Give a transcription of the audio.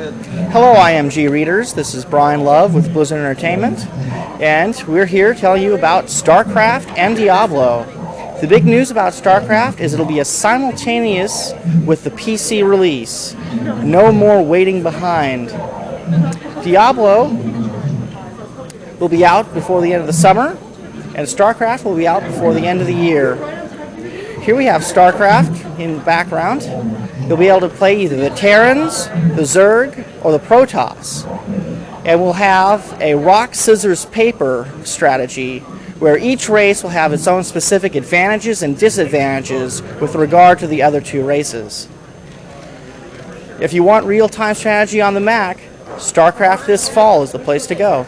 Hello, IMG readers. This is Brian Love with Blizzard Entertainment, and we're here telling you about Starcraft and Diablo. The big news about Starcraft is it'll be a simultaneous with the PC release. No more waiting behind. Diablo will be out before the end of the summer, and Starcraft will be out before the end of the year. Here we have Starcraft in the background. You'll be able to play either the Terrans, the Zerg, or the Protoss. And we'll have a rock, scissors, paper strategy where each race will have its own specific advantages and disadvantages with regard to the other two races. If you want real-time strategy on the Mac, Starcraft this fall is the place to go.